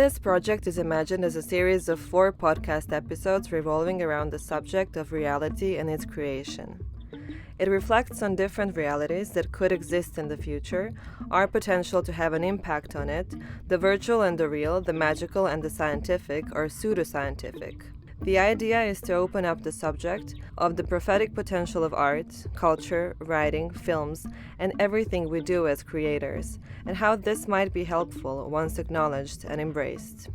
This project is imagined as a series of 4 podcast episodes revolving around the subject of reality and its creation. It reflects on different realities that could exist in the future, our potential to have an impact on it, the virtual and the real, the magical and the scientific or pseudoscientific. The idea is to open up the subject of the prophetic potential of art, culture, writing, films, and everything we do as creators, and how this might be helpful once acknowledged and embraced.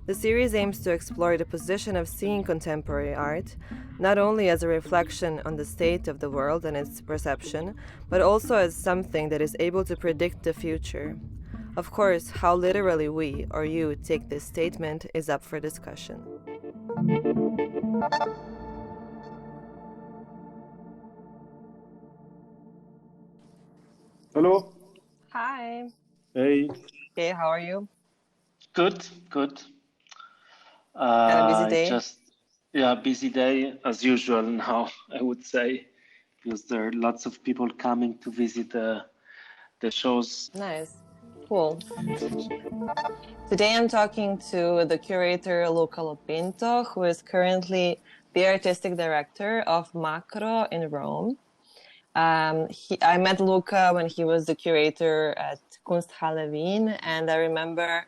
The series aims to explore the position of seeing contemporary art, not only as a reflection on the state of the world and its perception, but also as something that is able to predict the future. Of course, how literally we, or you, take this statement is up for discussion. Hello. Hi. Hey. Hey, how are you? Good. Had a busy day? Busy day as usual now, I would say, because there are lots of people coming to visit the shows. Nice. Cool. Today I'm talking to the curator Luca Lo Pinto, who is currently the artistic director of Macro in Rome. I met Luca when he was the curator at Kunsthalle Wien, and I remember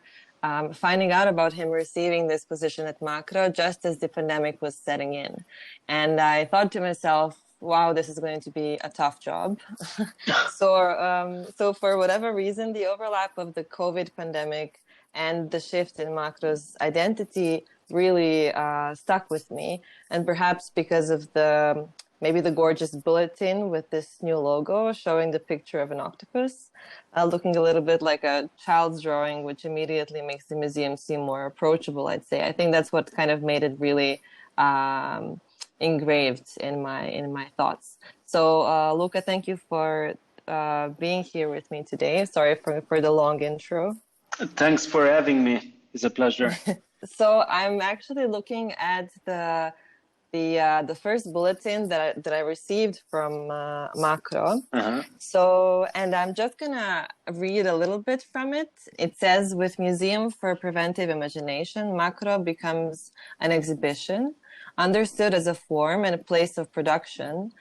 finding out about him receiving this position at Macro just as the pandemic was setting in. And I thought to myself, wow, this is going to be a tough job. So for whatever reason, the overlap of the COVID pandemic and the shift in Macro's identity really stuck with me. And perhaps because of maybe the gorgeous bulletin with this new logo showing the picture of an octopus, looking a little bit like a child's drawing, which immediately makes the museum seem more approachable, I'd say. I think that's what kind of made it really engraved in my thoughts. So, Luca, thank you for being here with me today. Sorry for the long intro. Thanks for having me. It's a pleasure. So I'm actually looking at the first bulletin that I received from Macro. Uh-huh. So, and I'm just gonna read a little bit from it. It says, with Museum for Preventive Imagination, Macro becomes an exhibition, understood as a form and a place of production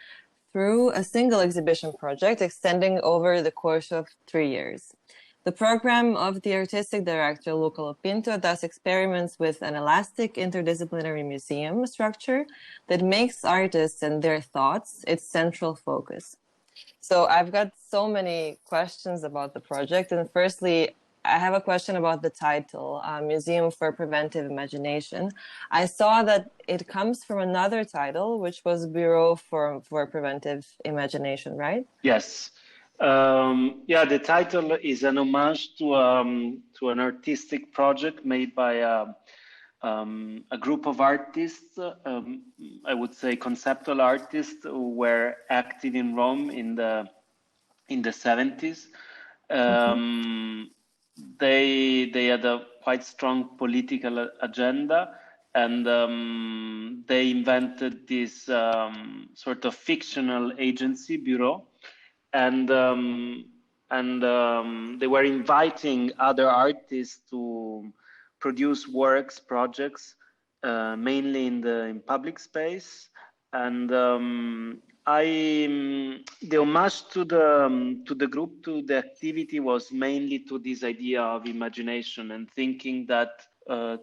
through a single exhibition project extending over the course of 3 years. The program of the artistic director, Luca Lo Pinto, thus experiments with an elastic interdisciplinary museum structure that makes artists and their thoughts its central focus. So I've got so many questions about the project. And firstly, I have a question about the title, Museum for Preventive Imagination. I saw that it comes from another title, which was Bureau for Preventive Imagination, right? Yes. The title is an homage to an artistic project made by a group of artists, I would say conceptual artists, who were active in Rome in the 70s. They had a quite strong political agenda, and they invented this sort of fictional agency, Bureau. And they were inviting other artists to produce projects, mainly in public space. And the homage to the group, to the activity, was mainly to this idea of imagination and thinking that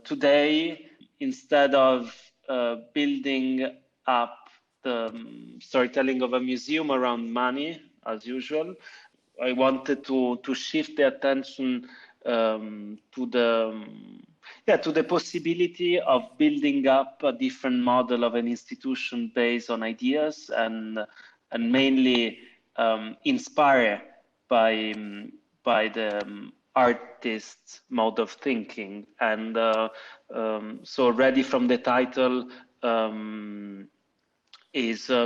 today, instead of building up the storytelling of a museum around money, as usual, I wanted to shift the attention to the possibility of building up a different model of an institution based on ideas and mainly inspired by the artist's mode of thinking. And so already from the title,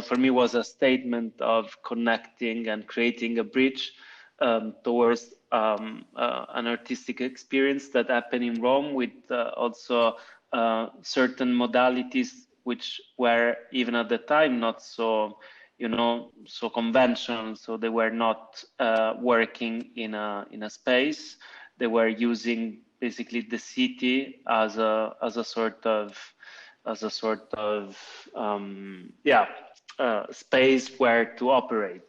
for me was a statement of connecting and creating a bridge towards an artistic experience that happened in Rome, with also certain modalities which were even at the time not so conventional. So they were not working in a space. They were using basically the city as a sort of space where to operate.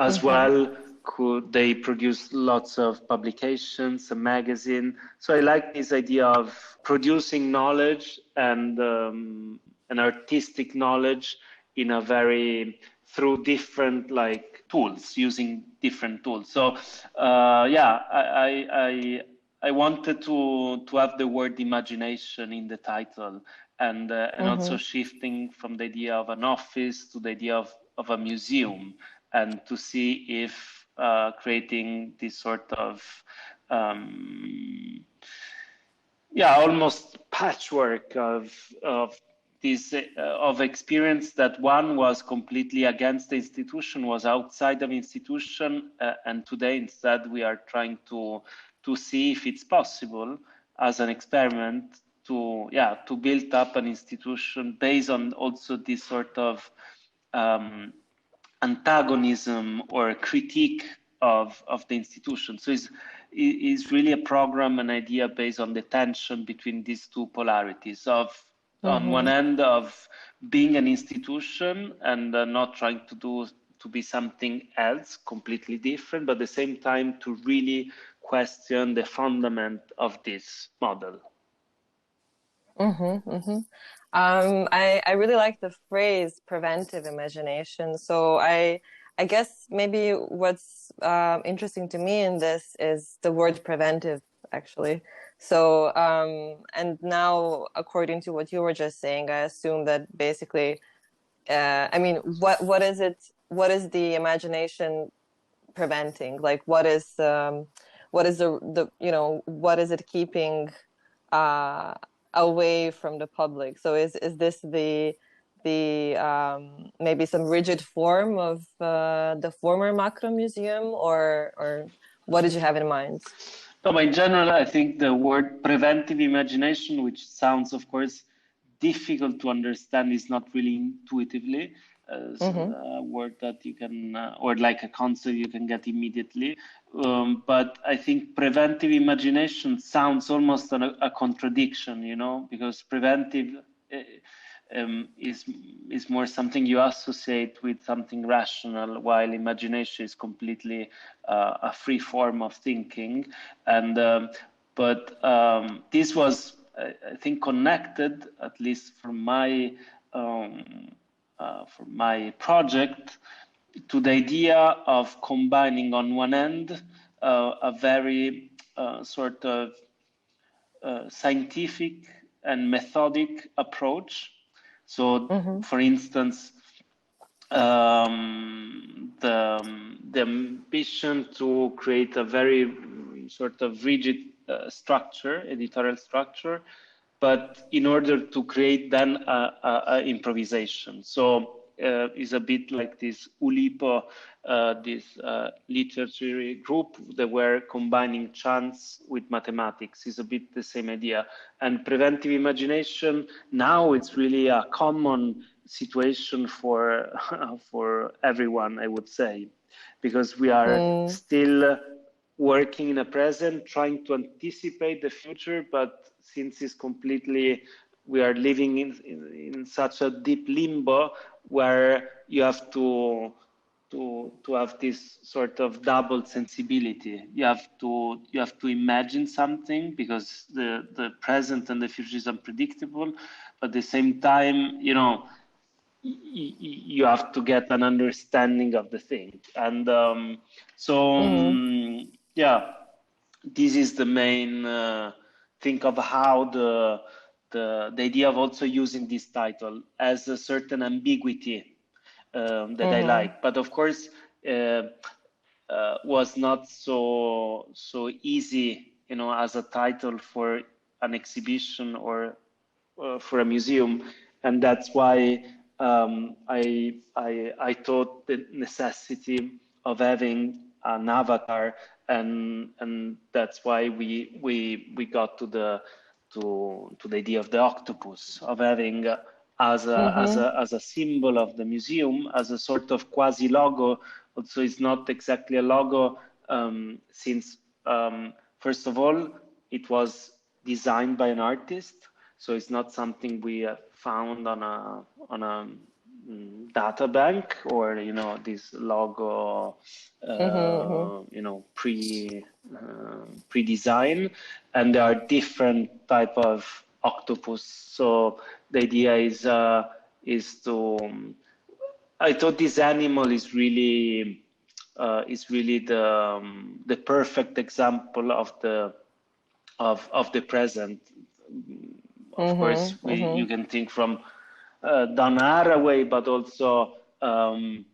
As well, could they produce lots of publications, a magazine. So I like this idea of producing knowledge and an artistic knowledge in a very through different like tools, using different tools. So I wanted to have the word imagination in the title, and also shifting from the idea of an office to the idea of a museum, and to see if creating this sort of almost patchwork of this of experience, that one was completely against the institution, was outside of institution, and today instead we are trying to see if it's possible as an experiment to build up an institution based on also this sort of antagonism or critique of the institution. So it's really a program, an idea based on the tension between these two polarities of, on one end, of being an institution and not trying to be something else completely different, but at the same time to really question the fundament of this model. I really like the phrase preventive imagination. So I guess maybe what's interesting to me in this is the word preventive, actually. So and now, according to what you were just saying, I assume that basically, I mean, what is it? What is the imagination preventing? Like, what is the what is it keeping away from the public? So is this the maybe some rigid form of the former Macro Museum, or what did you have in mind? No, but in general, I think the word preventive imagination, which sounds, of course, difficult to understand, is not really intuitively a word that you can, or like a concept you can get immediately. But I think preventive imagination sounds almost a contradiction, you know, because preventive is more something you associate with something rational, while imagination is completely a free form of thinking. And but this was, I think, connected, at least from my project, to the idea of combining on one end a very sort of scientific and methodic approach. So, for instance, the ambition to create a very sort of rigid structure, editorial structure, but in order to create then a improvisation. So is a bit like this Ulipo, this literary group that were combining chance with mathematics. Is a bit the same idea. And preventive imagination, now it's really a common situation for for everyone, I would say, because we are still working in the present, trying to anticipate the future, but since it's completely, we are living in such a deep limbo where you have to have this sort of double sensibility. You have to imagine something, because the present and the future is unpredictable, but at the same time, you know, you have to get an understanding of the thing. And this is the main think of how the idea of also using this title as a certain ambiguity that I like, but of course was not so easy, you know, as a title for an exhibition or for a museum, and that's why I thought the necessity of having an avatar, and that's why we got to the idea of the octopus, of having as a symbol of the museum, as a sort of quasi logo. Also, it's not exactly a logo, since first of all, it was designed by an artist, so it's not something we found on a data bank, or this logo pre-design. And there are different type of octopus. So the idea is to I thought this animal is really the perfect example of the present. Of course, you can think from Don Haraway, but also the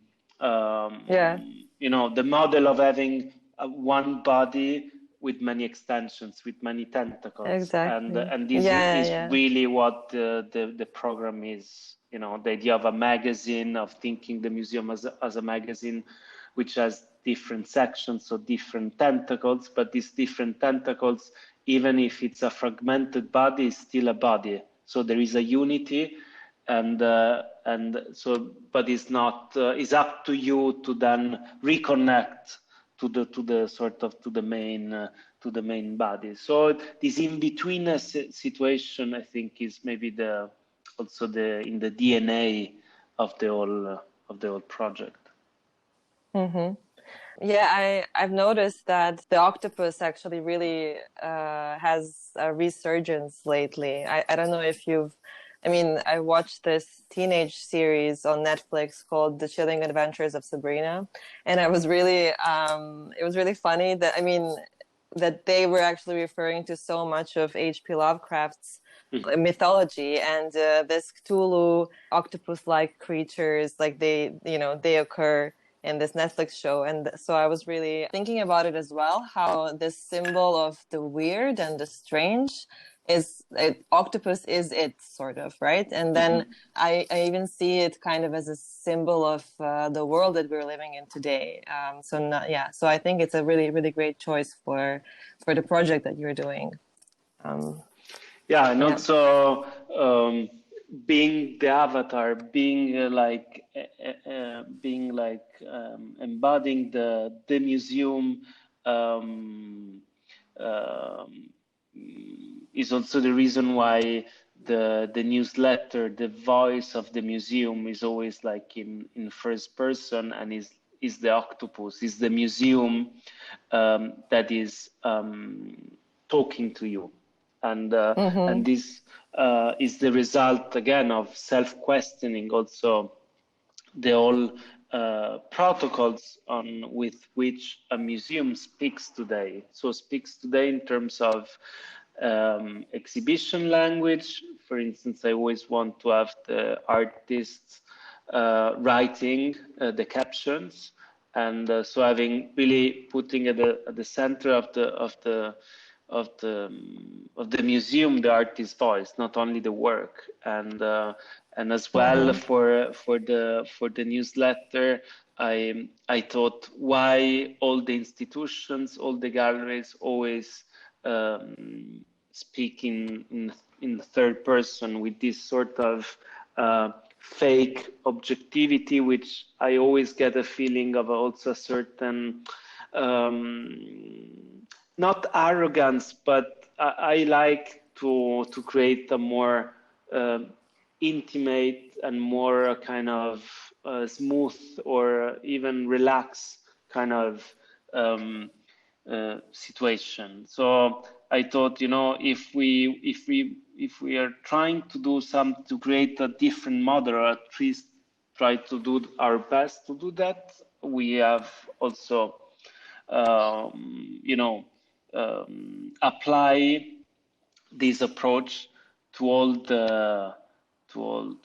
model of having one body with many extensions, with many tentacles. Exactly. And this is really what the program is. The idea of a magazine, of thinking the museum as a magazine, which has different sections, so different tentacles, but these different tentacles, even if it's a fragmented body, is still a body. So there is a unity, and so, but it's not. It's up to you to then reconnect to the main body. So this in between situation, I think, is maybe in the DNA of the whole project. Yeah, I've noticed that the octopus actually really has a resurgence lately. I don't know if I watched this teenage series on Netflix called The Chilling Adventures of Sabrina, and it was really funny that they were actually referring to so much of H.P. Lovecraft's mythology, and this Cthulhu octopus-like creatures, like they occur in this Netflix show. And so I was really thinking about it as well, how this symbol of the weird and the strange octopus is it, sort of, right? And then I even see it kind of as a symbol of the world that we're living in today. So I think it's a really, really great choice for the project that you're doing. Also being the avatar, being embodying the museum is also the reason why the newsletter, the voice of the museum, is always like in first person, and is the octopus, is the museum that is talking to you. And this is the result, again, of self-questioning, also the whole protocols with which a museum speaks today. So speaks today in terms of exhibition language. For instance, I always want to have the artists writing the captions, and so having really putting at the center of the museum the artist's voice, not only the work. And as well for the newsletter, I thought, why all the institutions, all the galleries always speak in third person with this sort of fake objectivity, which I always get a feeling of also a certain not arrogance, but I like to create a more intimate and more kind of smooth or even relaxed kind of situation. So I thought, if we are trying to do to create a different model, or at least try to do our best to do that, we have also apply this approach to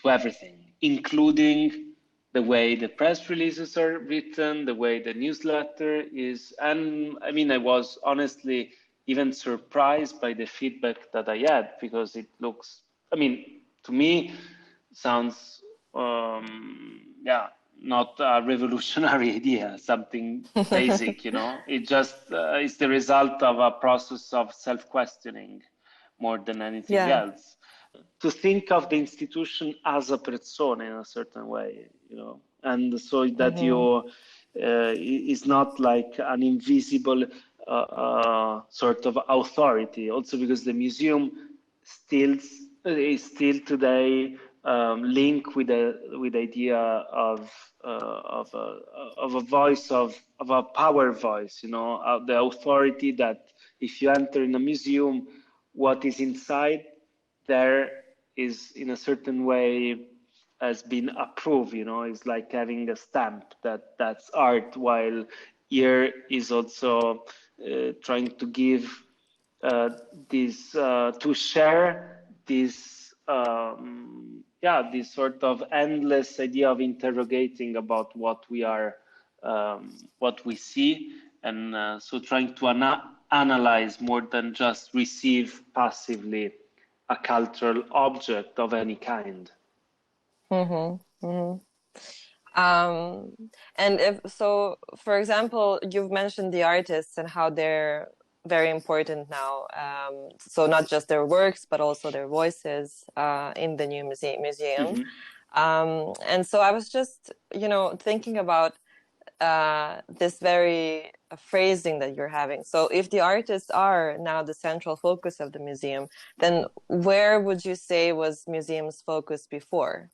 everything, including the way the press releases are written, the way the newsletter is. And I was honestly even surprised by the feedback that I had, because it looks, to me, sounds not a revolutionary idea, something basic, It just is the result of a process of self-questioning more than anything else. To think of the institution as a persona in a certain way, and so that you is not like an invisible sort of authority. Also because the museum still is still today linked with the idea of a voice of a power voice. The authority that if you enter in a museum, what is inside there is in a certain way has been approved. It's like having a stamp that's art, while here is also trying to give this to share this this sort of endless idea of interrogating about what we are what we see, and so trying to analyze more than just receive passively a cultural object of any kind. Mm-hmm. Mm-hmm. And if so, for example, you've mentioned the artists and how they're very important now. So not just their works, but also their voices in the new museum. Mm-hmm. And so I was just, thinking about this very phrasing that you're having. So if the artists are now the central focus of the museum, then where would you say was museum's focus before?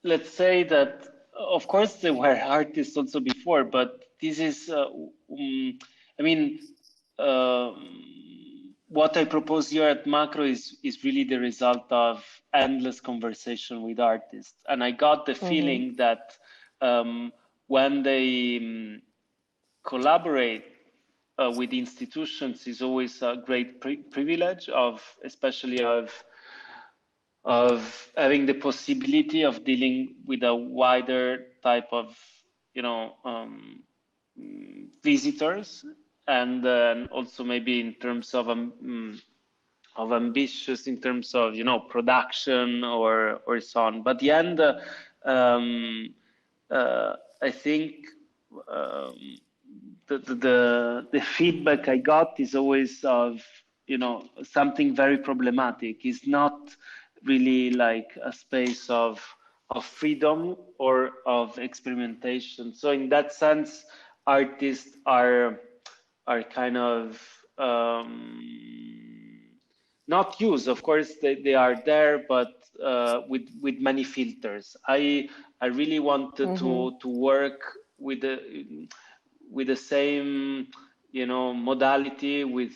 Let's say that, of course, there were artists also before, but this is, I mean, what I propose here at Macro is really the result of endless conversation with artists. And I got the feeling that when they collaborate with institutions is always a great privilege especially of having the possibility of dealing with a wider type of, visitors, and also maybe in terms of ambitious, in terms of, production or so on. But the end, I think the feedback I got is always of, something very problematic. It's not really like a space of freedom or of experimentation. So in that sense, artists are kind of not used. Of course, they are there, but with many filters. I really wanted to work with the same, modality with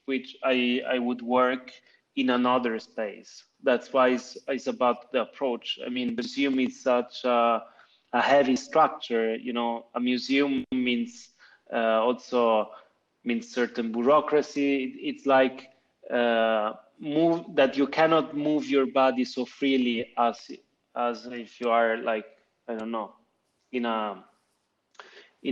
which I would work in another space. That's why it's about the approach. I mean, the museum is such a heavy structure. A museum means also means certain bureaucracy. It's like that you cannot move your body so freely as if you are like, I don't know, in an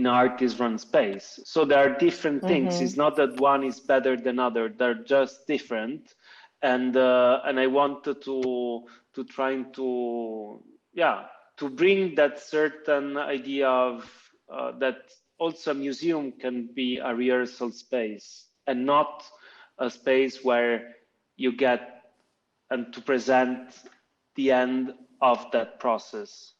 artist-run space. So there are different things. It's not that one is better than other. They're just different, and I wanted to trying to bring that certain idea of that also a museum can be a rehearsal space and not a space where you get and to present the end of that process,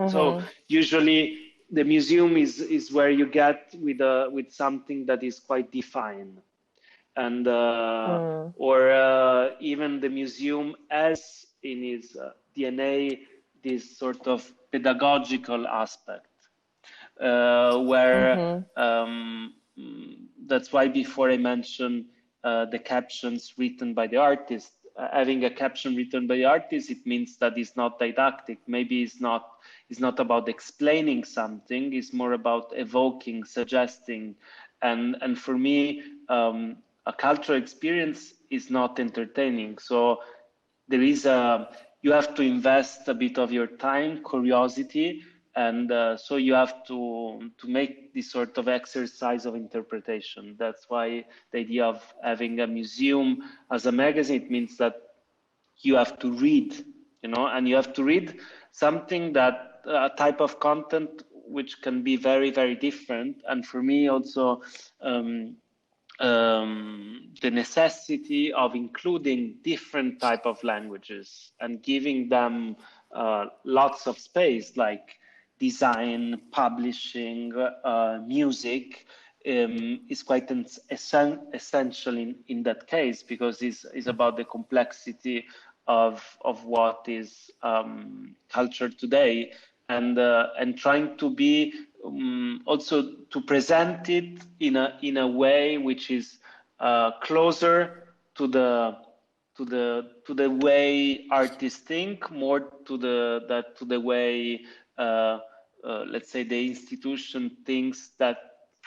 so usually the museum is where you get with something that is quite defined, and or even the museum has in its DNA this sort of pedagogical aspect, where that's why before I mentioned the captions written by the artist. Having a caption written by the artist, it means that it's not didactic. Maybe it's not about explaining something. It's more about evoking, suggesting, and for me, a cultural experience is not entertaining. So there is you have to invest a bit of your time, curiosity, and so you have to make this sort of exercise of interpretation. That's why the idea of having a museum as a magazine, it means that you have to read, and you have to read something that a type of content which can be very, very different. And for me also, the necessity of including different type of languages and giving them lots of space like design, publishing, music, is quite essential in that case, because it's about the complexity of what is culture today, and trying to be also to present it in a way which is closer to the way artists think, more to the way let's say the institution thinks that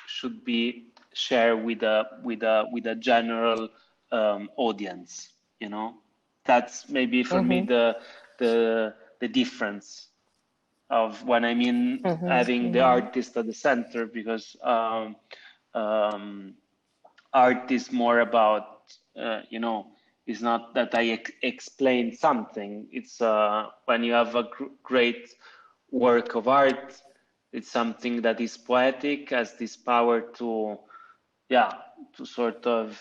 should be shared with a general audience. That's maybe for me the difference of when I mean having the artist at the center, because art is more about it's not that I explain something. It's when you have a great work of art, it's something that is poetic, has this power to sort of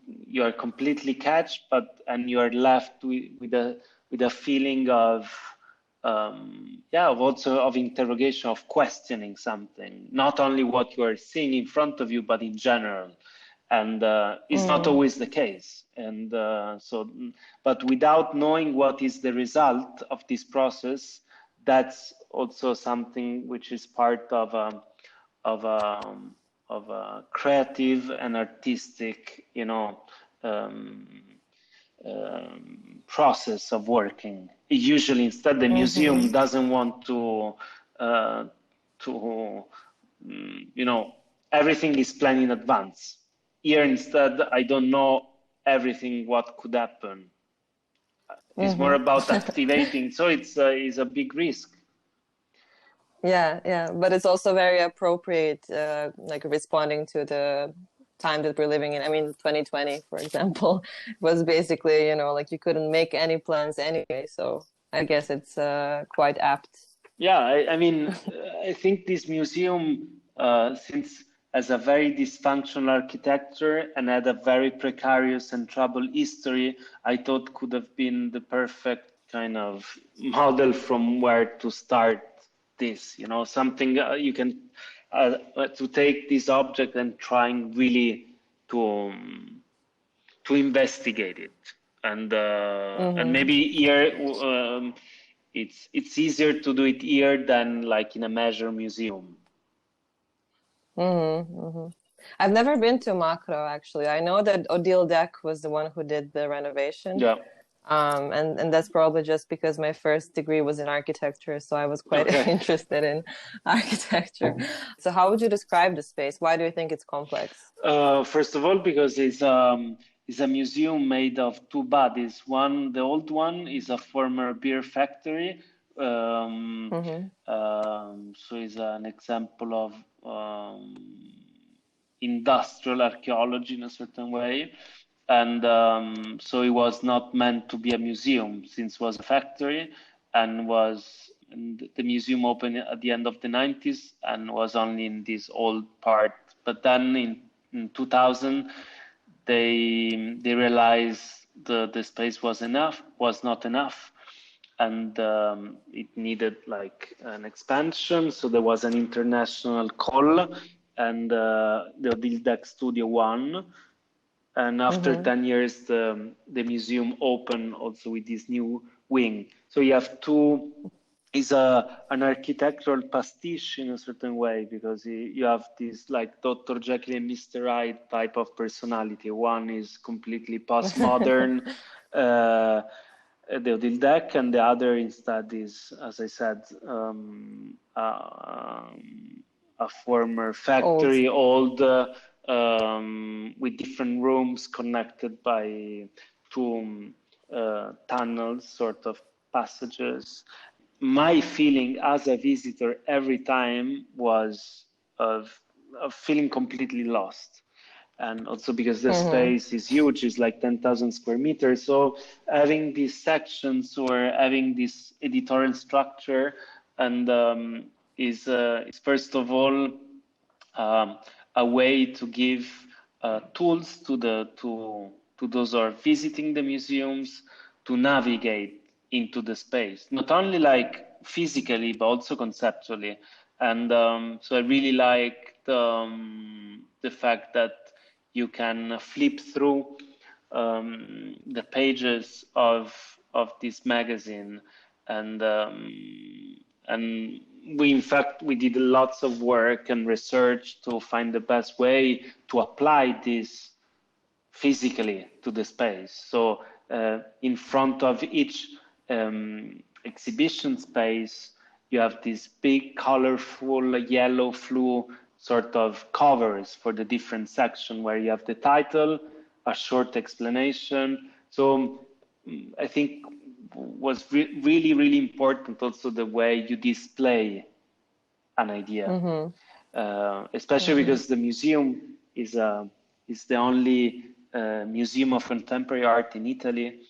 you are completely catched, and you are left with a feeling of also of interrogation, of questioning something, not only what you are seeing in front of you, but in general. And it's not always the case. And but without knowing what is the result of this process, that's also something which is part of a creative and artistic, process of working. Usually, instead, the museum doesn't want to everything is planned in advance. Here, instead, I don't know everything what could happen. It's more about activating, so it's a big risk. Yeah, but it's also very appropriate, like responding to the time that we're living in. I mean, 2020, for example, was basically, like you couldn't make any plans anyway. So I guess it's quite apt. Yeah, I mean, I think this museum, since has a very dysfunctional architecture and had a very precarious and troubled history, I thought could have been the perfect kind of model from where to start this, something you can to take this object and trying really to investigate it, and maybe here it's easier to do it here than like in a major museum. I've never been to Macro, actually. I know that Odile Deck was the one who did the renovation. Yeah. And that's probably just because my first degree was in architecture, so I was quite interested in architecture. So how would you describe the space? Why do you think it's complex? First of all, because it's a museum made of two bodies. One, the old one, is a former beer factory. So it's an example of industrial archaeology in a certain way. And so it was not meant to be a museum, since it was a factory, and the museum opened at the end of the 90s and was only in this old part. But then in 2000, they realized the space was not enough, and it needed like an expansion. So there was an international call, and the Odile Deck Studio won. And after 10 years, the museum opened also with this new wing. So you have is an architectural pastiche in a certain way, because you have this like Dr. Jekyll and Mr. Hyde type of personality. One is completely postmodern, the Odile Deck, and the other instead is, as I said, a former factory, old with different rooms connected by two tunnels, sort of passages. My feeling as a visitor every time was of feeling completely lost. And also because the space is huge, it's like 10,000 square meters. So having these sections or having this editorial structure and is first of all a way to give tools to those who are visiting the museums to navigate into the space, not only like physically, but also conceptually. And so I really like the fact that you can flip through the pages of this magazine, and we, in fact, we did lots of work and research to find the best way to apply this physically to the space. So in front of each exhibition space, you have these big, colorful, yellow flue sort of covers for the different section, where you have the title, a short explanation. So I think was really, really important also the way you display an idea, especially because the museum is the only museum of contemporary art in Italy,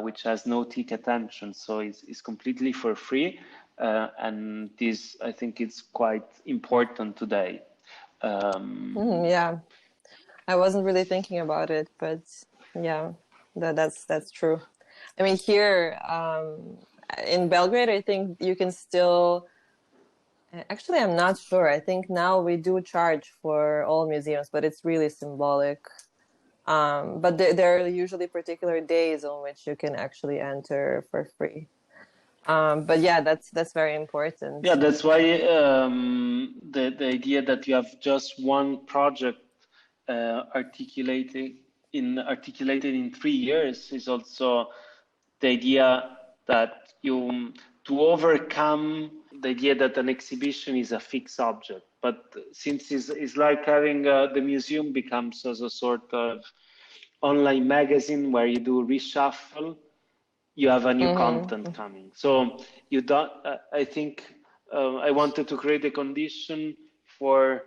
which has no ticket entrance, so it's completely for free, and this, I think, it's quite important today. Yeah, I wasn't really thinking about it, but yeah, that's true. I mean, here in Belgrade, I think you can still. Actually, I'm not sure. I think now we do charge for all museums, but it's really symbolic. But there are usually particular days on which you can actually enter for free. But yeah, that's very important. Yeah, that's why the idea that you have just one project articulated in 3 years is also the idea that you, to overcome the idea that an exhibition is a fixed object. But since it's like having the museum becomes as a sort of online magazine where you do reshuffle, you have a new content coming. So you don't, I think I wanted to create a condition for,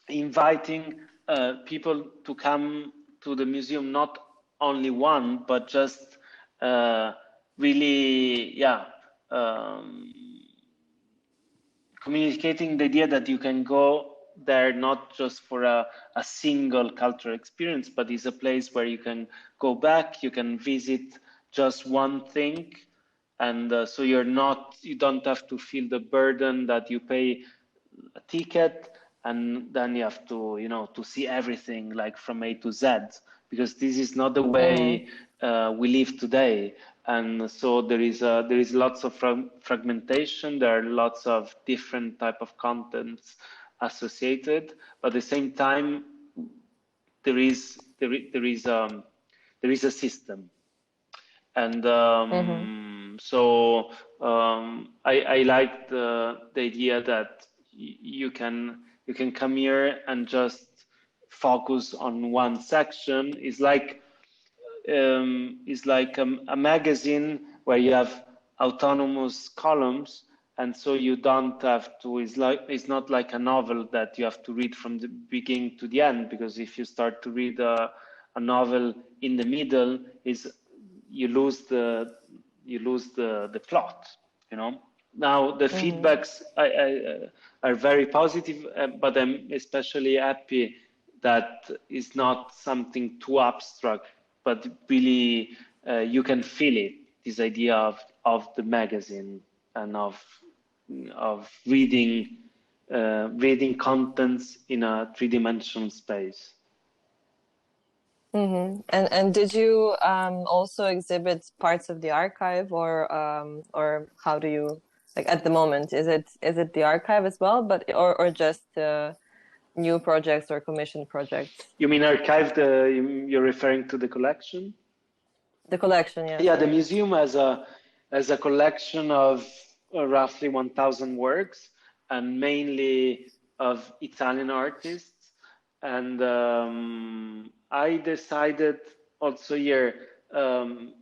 inviting people to come to the museum, not only one, but just really, communicating the idea that you can go there not just for a single cultural experience, but is a place where you can go back, you can visit just one thing, and so you don't have to feel the burden that you pay a ticket and then you have to, to see everything like from A to Z, because this is not the way we live today. And so there is lots of fragmentation. There are lots of different type of contents associated, but at the same time, there is a system, and so I like the idea that you can come here and just focus on one section. It's like a magazine where you have autonomous columns, and so you don't have to. It's not like a novel that you have to read from the beginning to the end, because if you start to read a novel in the middle, you lose the plot. Now the feedbacks are very positive, but I'm especially happy that it's not something too abstract, but really you can feel it, this idea of the magazine and of reading contents in a three-dimensional space. And did you also exhibit parts of the archive, or how do you, like, at the moment, is it the archive as well, but or just new projects or commissioned projects? You mean archived? You're referring to the collection? The collection, yes. Yeah, the museum has a collection of roughly 1,000 works, and mainly of Italian artists. And I decided also here,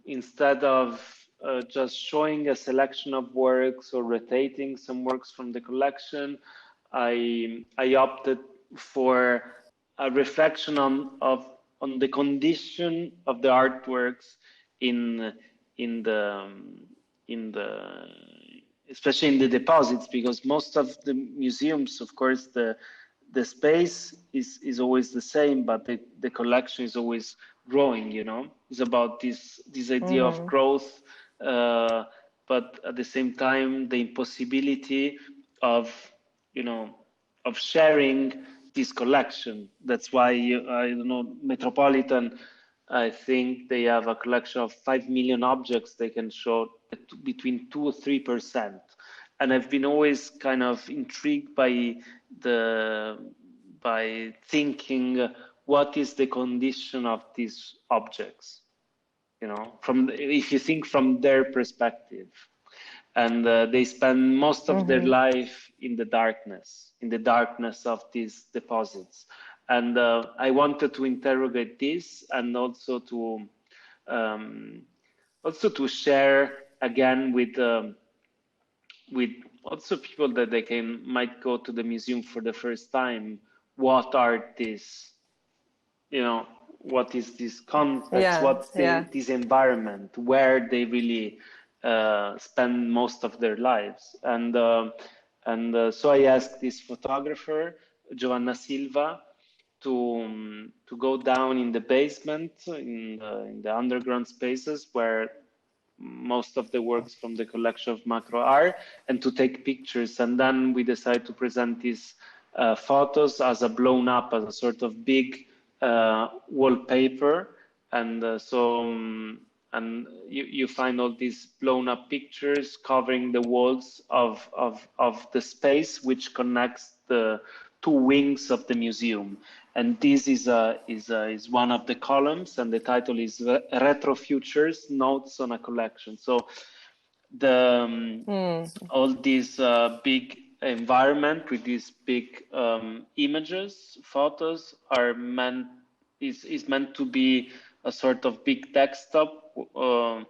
instead of just showing a selection of works or rotating some works from the collection, I opted for a reflection on the condition of the artworks especially in the deposits, because most of the museums, of course, the space is always the same, but the collection is always growing, you know. It's about this idea of growth, but at the same time, the impossibility of, you know, of sharing this collection. That's why, I don't know, Metropolitan, I think they have a collection of 5 million objects they can show between 2 or 3%. And I've been always kind of intrigued by thinking what is the condition of these objects, you know, if you think from their perspective. And they spend most of their life in the darkness of these deposits. And I wanted to interrogate this, and also to share again with also people that might go to the museum for the first time. What are these, you know, what is this context? What's this environment where they really spend most of their lives? And so I asked this photographer, Giovanna Silva, to go down in the basement, in the underground spaces where most of the works from the collection of Macro are, and to take pictures. And then we decided to present these photos as a blown up, as a sort of big wallpaper. And and you find all these blown up pictures covering the walls of the space, which connects the two wings of the museum. And this is one of the columns, and the title is Retro Futures, Notes on a Collection. So all these big environment with these big images, photos is meant to be a sort of big desktop to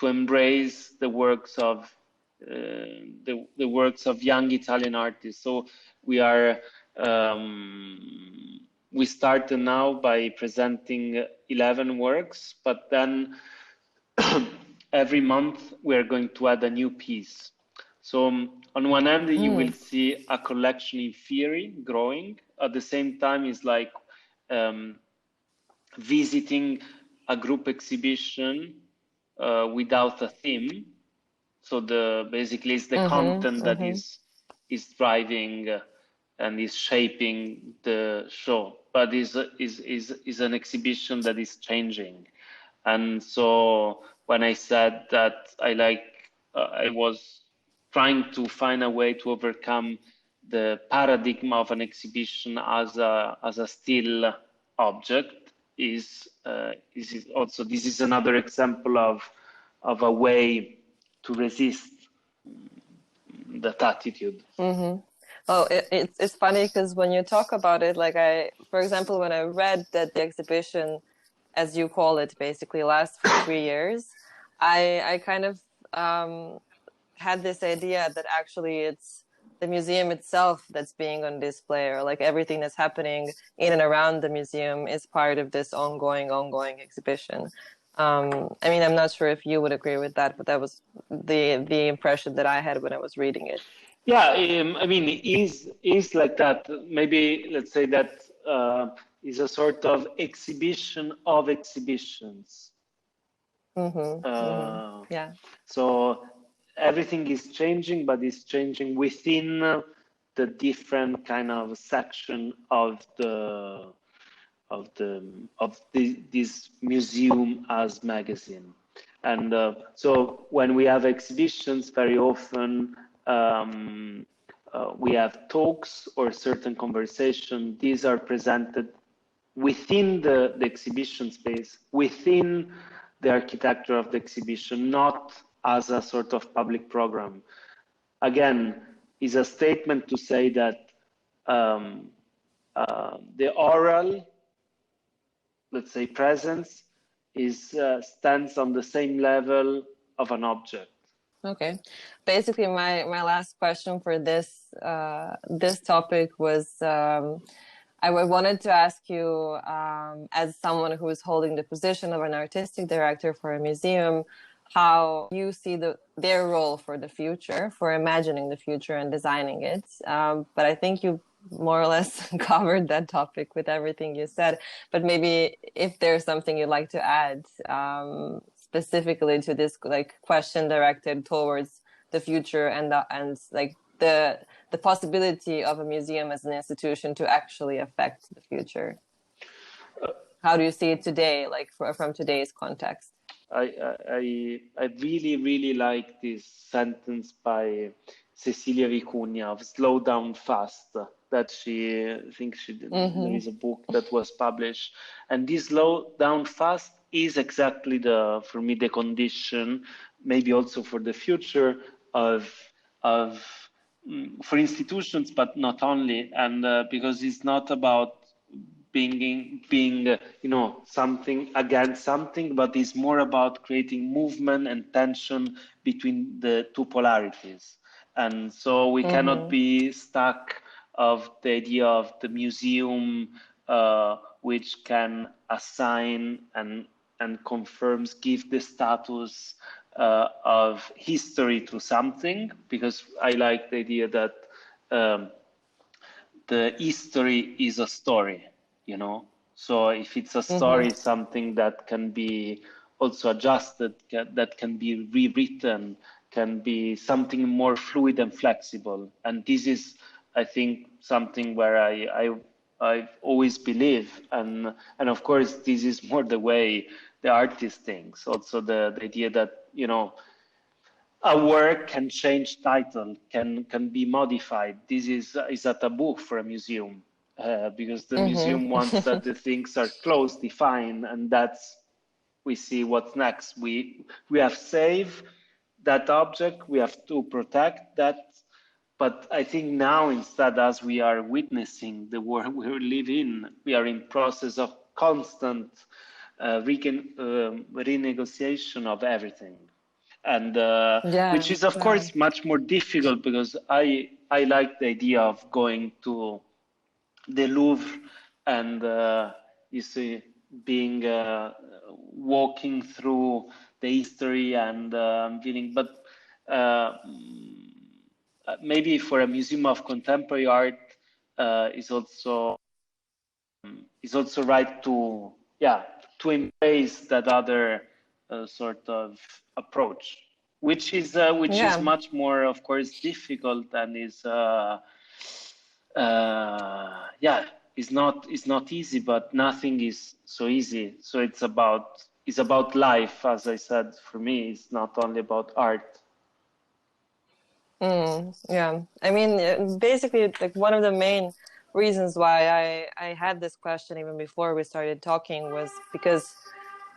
embrace the works of the works of young Italian artists. So we started now by presenting 11 works, but then every month we are going to add a new piece. So on one end, you will see a collection in theory growing. At the same time, it's like visiting a group exhibition without a theme. So basically it's the content that is driving and is shaping the show, but is an exhibition that is changing. And so when I said that I was trying to find a way to overcome the paradigm of an exhibition as a still object, this is another example of a way to resist that attitude. Oh, it's funny because when you talk about it, like for example, when I read that the exhibition, as you call it, basically lasts for 3 years, I kind of had this idea that actually it's the museum itself that's being on display, or like everything that's happening in and around the museum is part of this ongoing exhibition. I mean, I'm not sure if you would agree with that, but that was the impression that I had when I was reading it. Yeah, I mean, it is like that. Maybe let's say that is a sort of exhibition of exhibitions. Yeah. So everything is changing, but it's changing within the different kind of section of this museum as magazine. And so when we have exhibitions, very often we have talks or certain conversation. These are presented within the exhibition space, within the architecture of the exhibition, not as a sort of public program. Again, is a statement to say that the oral, let's say, presence stands on the same level of an object. Okay. Basically, my last question for this topic was, I wanted to ask you, as someone who is holding the position of an artistic director for a museum, how you see their role for the future, for imagining the future and designing it. But I think you more or less covered that topic with everything you said. But maybe if there's something you'd like to add, specifically to this like question directed towards the future and like the possibility of a museum as an institution to actually affect the future. How do you see it today, like from today's context? I really, really like this sentence by Cecilia Vicuña of "Slow Down Fast," that I think there is a book that was published, and this "Slow Down Fast" is exactly for me the condition, maybe also for the future of for institutions, but not only, and because it's not about being something against something, but it's more about creating movement and tension between the two polarities. And so we cannot be stuck of the idea of the museum, which can assign and confirms, give the status of history to something, because I like the idea that the history is a story, so if it's a story, something that can be also adjusted, that can be rewritten, can be something more fluid and flexible. And this is, I think, something where I always believe, and of course this is more the way the artist thinks, also the idea that a work can change title, can be modified. This is a taboo for a museum, because the museum wants that the things are close, defined, and we see what's next. We have saved that object, we have to protect that. But I think now, instead, as we are witnessing the world we live in, we are in process of constant renegotiation of everything. And which is, of course, much more difficult, because I like the idea of going to the Louvre and being walking through the history and feeling. But maybe for a museum of contemporary art, is also right to embrace that other sort of approach, which is much more, of course, difficult, and is not easy, but nothing is so easy. So it's about life, as I said. For me, it's not only about art. Yeah, I mean, basically, like one of the main reasons why I had this question even before we started talking was because,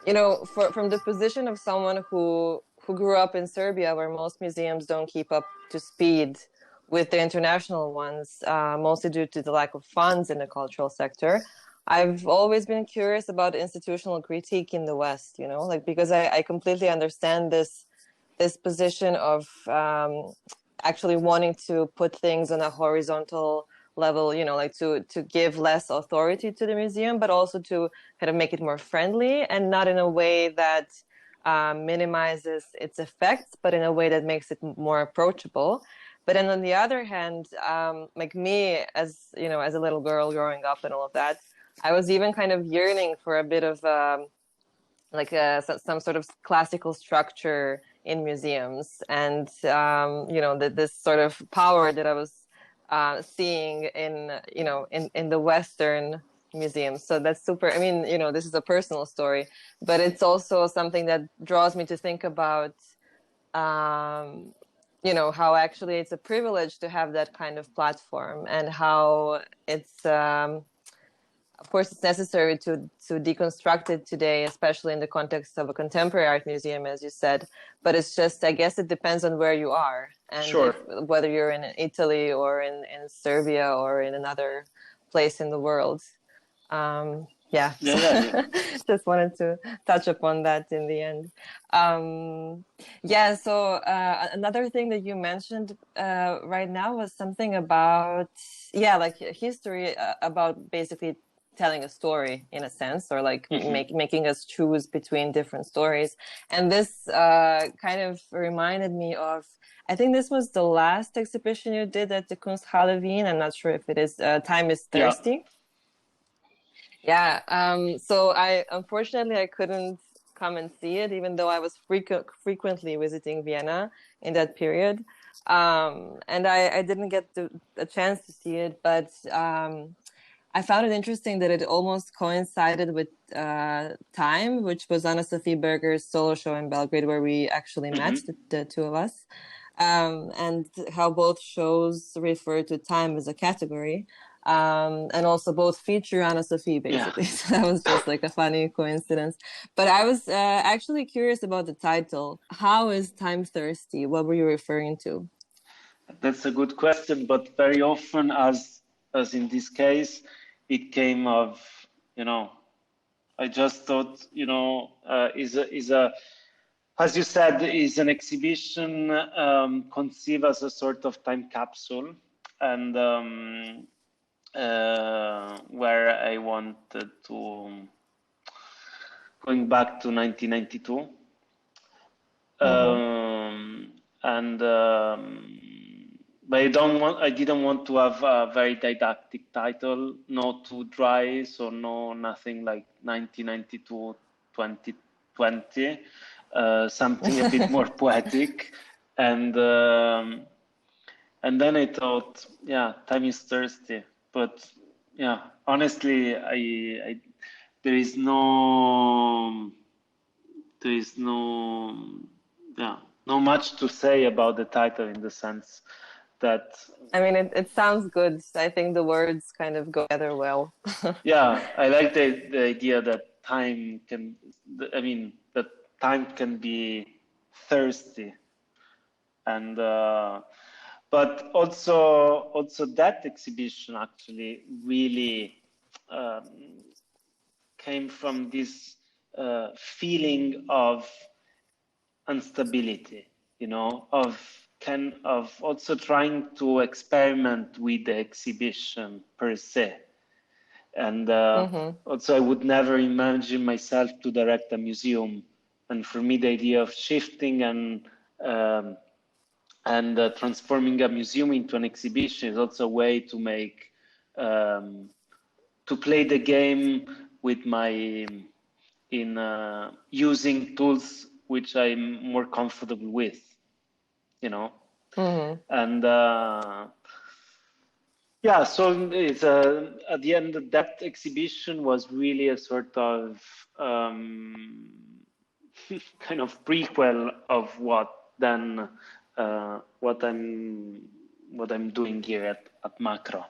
from the position of someone who grew up in Serbia, where most museums don't keep up to speed with the international ones, mostly due to the lack of funds in the cultural sector, I've always been curious about institutional critique in the West, because I completely understand this position of actually wanting to put things on a horizontal level, like to give less authority to the museum, but also to kind of make it more friendly, and not in a way that minimizes its effects, but in a way that makes it more approachable. But then on the other hand, like me, as as a little girl growing up and all of that, I was even kind of yearning for a bit of some sort of classical structure in museums, and this sort of power that I was seeing in the Western museums. So that's super. I mean, this is a personal story, but it's also something that draws me to think about how actually it's a privilege to have that kind of platform, and how it's of course it's necessary to deconstruct it today, especially in the context of a contemporary art museum, as you said. But it's just, I guess it depends on where you are, and Sure. whether you're in Italy or in Serbia or in another place in the world. Yeah. Just wanted to touch upon that in the end. So another thing that you mentioned right now was something about, like history, about basically telling a story in a sense, or like making us choose between different stories. And this kind of reminded me of, I think this was the last exhibition you did at the Kunsthalle Wien. I'm not sure if it is Time is Thirsty. Yeah. So unfortunately I couldn't come and see it, even though I was frequently visiting Vienna in that period. And I didn't get a chance to see it, but I found it interesting that it almost coincided with Time, which was Anna Sophie Berger's solo show in Belgrade, where we actually met, the two of us, and how both shows refer to time as a category. And also both feature Anna Sophie, basically. Yeah. So that was just like a funny coincidence. But I was actually curious about the title. How is Time Thirsty? What were you referring to? That's a good question, but very often, as in this case, it came of, I just thought, is a as you said, is an exhibition conceived as a sort of time capsule, and where I wanted to going back to 1992, but I didn't want to have a very didactic title, not too dry, so nothing like 1992, 2020, something a bit more poetic, and then I thought, time is thirsty. But honestly, there is no much to say about the title, in the sense that, I mean, it sounds good. I think the words kind of go together well. I like the idea that time can be thirsty, and but also that exhibition actually really came from this feeling of instability, of also trying to experiment with the exhibition per se. And also, I would never imagine myself to direct a museum. And for me, the idea of shifting and transforming a museum into an exhibition is also a way to make, to play the game with using tools which I'm more comfortable with, and so it's at the end, that exhibition was really a sort of kind of prequel of what I'm doing here at Macro.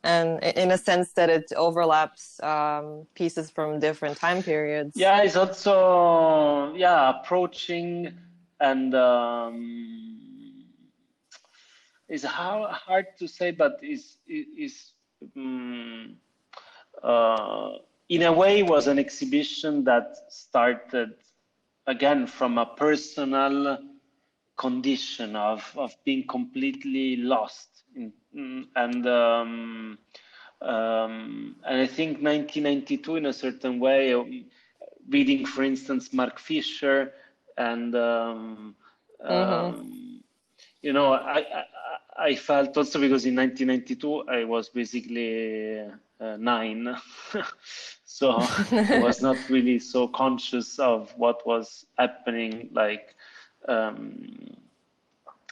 And in a sense that it overlaps pieces from different time periods. Yeah, it's also approaching, and it's hard to say, but is in a way was an exhibition that started again from a personal condition of being completely lost and I think 1992 in a certain way, reading for instance Mark Fisher, and I felt also, because in 1992 I was basically 9 so I was not really so conscious of what was happening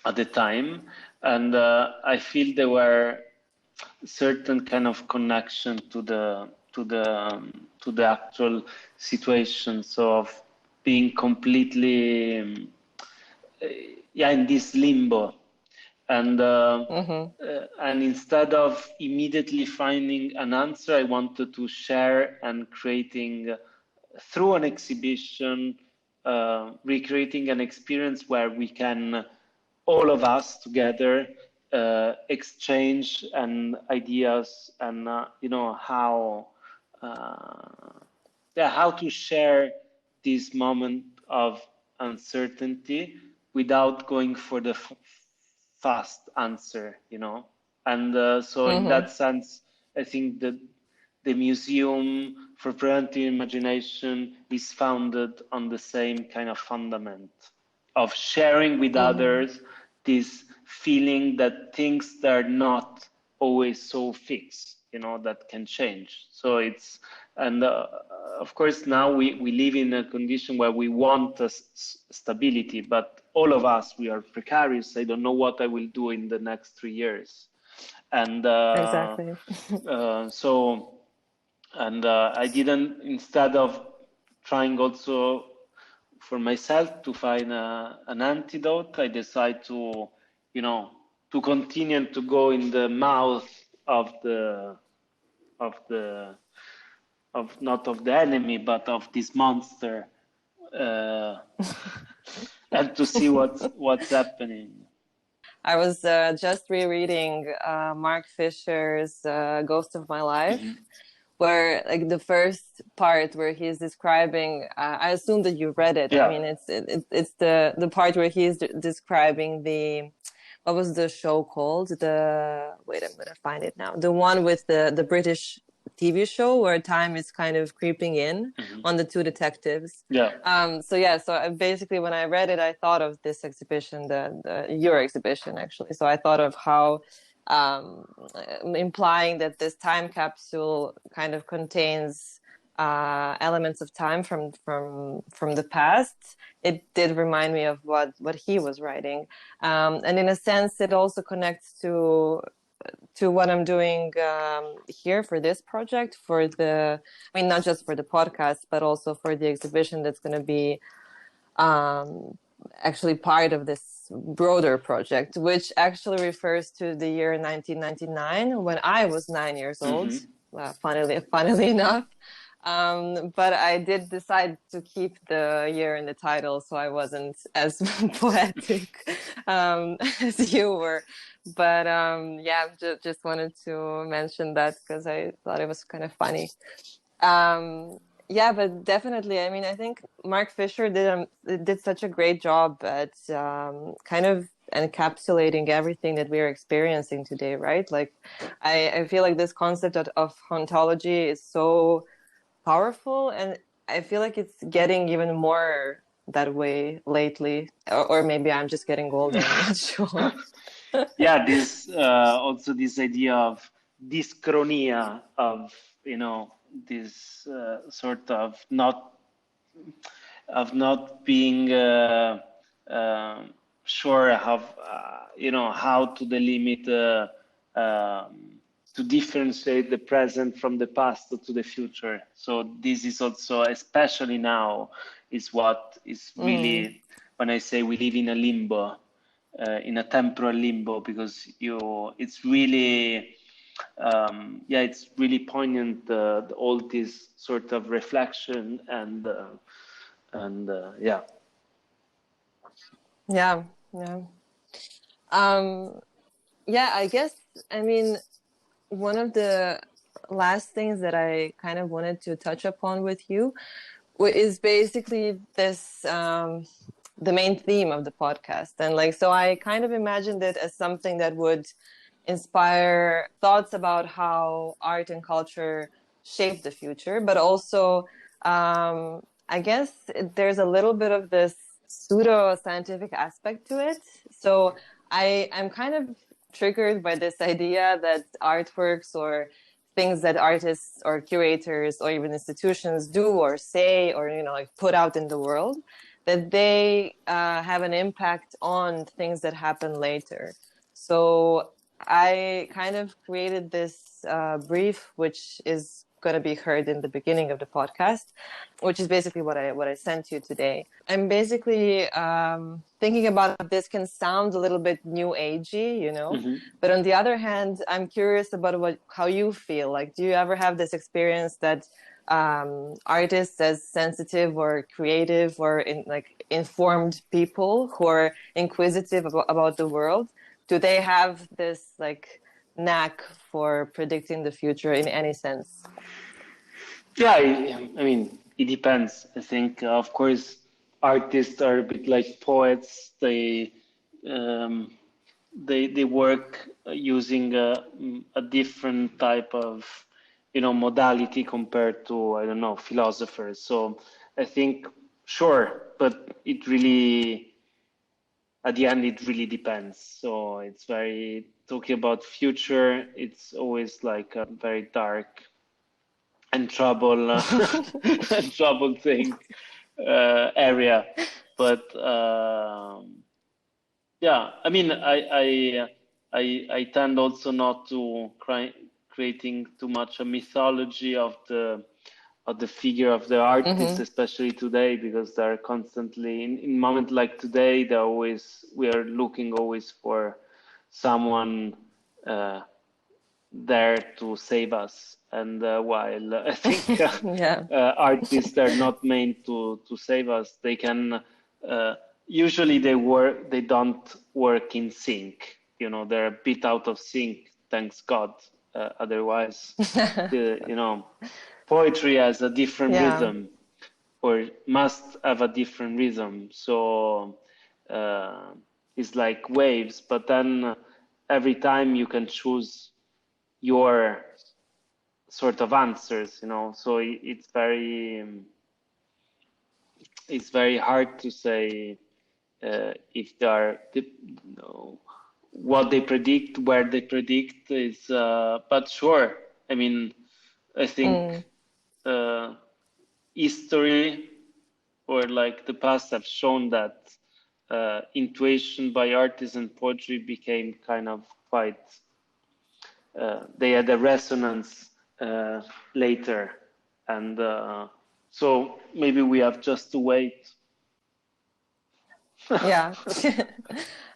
at the time, and I feel there were certain kind of connection to the actual situation, so of being completely in this limbo, and instead of immediately finding an answer, I wanted to share and creating through an exhibition, recreating an experience where we can, all of us together, exchange and ideas, and how to share this moment of uncertainty without going for the fast answer, and so in that sense, I think that the Museum for Preventive Imagination is founded on the same kind of fundament of sharing with others this feeling that things that are not always so fixed, that can change. So it's, and of course now we live in a condition where we want stability, but all of us, we are precarious. I don't know what I will do in the next 3 years. And Exactly. I didn't, instead of trying also for myself to find an antidote, I decided to, to continue and to go in the mouth of not of the enemy, but of this monster, and to see what's happening. I was just rereading Mark Fisher's Ghost of My Life, where like the first part where he's describing, I assume that you read it. Yeah. I mean, it's the part where he's describing what was the show called? Wait, I'm gonna find it now. The one with the British TV show where time is kind of creeping in on the two detectives. Yeah. So basically when I read it, I thought of this exhibition, your exhibition actually. So I thought of how implying that this time capsule kind of contains elements of time from the past. It did remind me of what he was writing, and in a sense, it also connects to what I'm doing here for this project. Not just for the podcast, but also for the exhibition that's going to be actually part of this broader project, which actually refers to the year 1999 when I was 9 years old. Funnily enough. But I did decide to keep the year in the title, so I wasn't as poetic as you were. But just wanted to mention that because I thought it was kind of funny. But definitely, I mean, I think Mark Fisher did such a great job at kind of encapsulating everything that we're experiencing today, right? Like, I feel like this concept of ontology is so powerful, and I feel like it's getting even more that way lately, or maybe I'm just getting older. I'm not sure. Yeah, this also this idea of dyschronia, of this sort of not being sure of how to delimit to differentiate the present from the past to the future. So this is also, especially now, is what is really, when I say we live in a limbo, in a temporal limbo, because it's really, it's really poignant, all this sort of reflection and yeah. I guess, I mean, one of the last things that I kind of wanted to touch upon with you is basically this, the main theme of the podcast. And so I kind of imagined it as something that would inspire thoughts about how art and culture shape the future, but also, I guess there's a little bit of this pseudo-scientific aspect to it. So I'm kind of triggered by this idea that artworks or things that artists or curators or even institutions do or say or put out in the world, that they have an impact on things that happen later. So I kind of created this brief, which is going to be heard in the beginning of the podcast, which is basically what I sent you today. I'm basically thinking about this can sound a little bit new agey, but on the other hand, I'm curious about how you feel. Like, do you ever have this experience that artists as sensitive or creative or informed people who are inquisitive about the world, do they have this knack for predicting the future in any sense? Yeah, I mean, it depends. I think, of course, artists are a bit like poets. They they work using a different type of modality compared to, I don't know, philosophers. So I think, sure, but it really, at the end, it really depends. So it's very, talking about future, it's always like a very dark and troubled thing area. But yeah, I mean, I tend also not to creating too much a mythology of the figure of the artist, especially today, because they're constantly in moment like today. We are looking always for someone there to save us. And while I think Yeah. artists are not meant to save us, they can. Usually they don't work in sync. They're a bit out of sync, thanks God. Otherwise, poetry has a different rhythm, or must have a different rhythm. So it's like waves, but then every time you can choose your sort of answers, so it's very hard to say if they are what they predict, where they predict is, but sure, I mean, I think history or like the past have shown that intuition by artists and poetry became kind of quite, they had a resonance later, and so maybe we have just to wait. Yeah.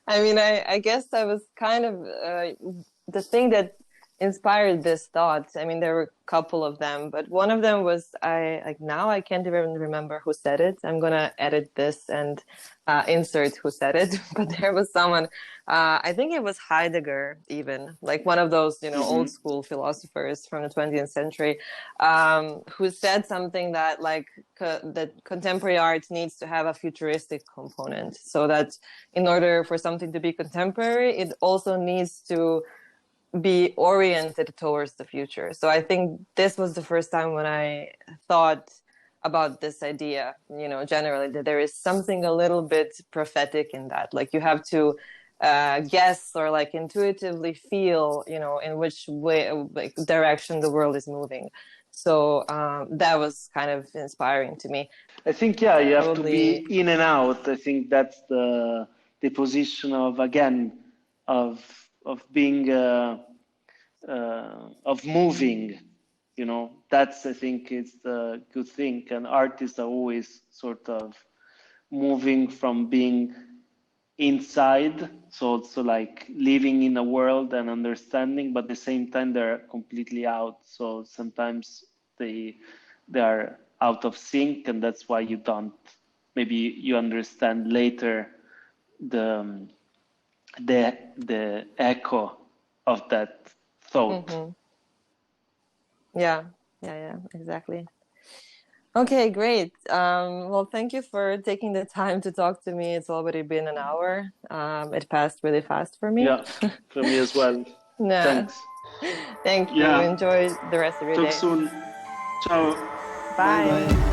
I mean, I guess that was kind of the thing that inspired this thought. I mean, there were a couple of them, but one of them was now I can't even remember who said it. I'm gonna edit this and insert who said it. But there was someone, I think it was Heidegger, even like one of those old school philosophers from the 20th century, who said something that that contemporary art needs to have a futuristic component, so that in order for something to be contemporary, it also needs to be oriented towards the future. So I think this was the first time when I thought about this idea, generally, that there is something a little bit prophetic in that. Like you have to guess or like intuitively feel, in which way, like direction the world is moving. So that was kind of inspiring to me. I think, yeah, you have to be in and out. I think that's the position of, again, of being, of moving, that's, I think, is the good thing. And artists are always sort of moving from being inside, so also like living in a world and understanding, but at the same time they're completely out. So sometimes they are out of sync, and that's why maybe you understand later the echo of that thought. Yeah, exactly. Okay, great. Well, thank you for taking the time to talk to me. It's already been an hour. It passed really fast for me. Yeah, for me as well. Yeah. Thanks. Thank you. Enjoy the rest of your day. Talk soon. Ciao. Bye. Bye.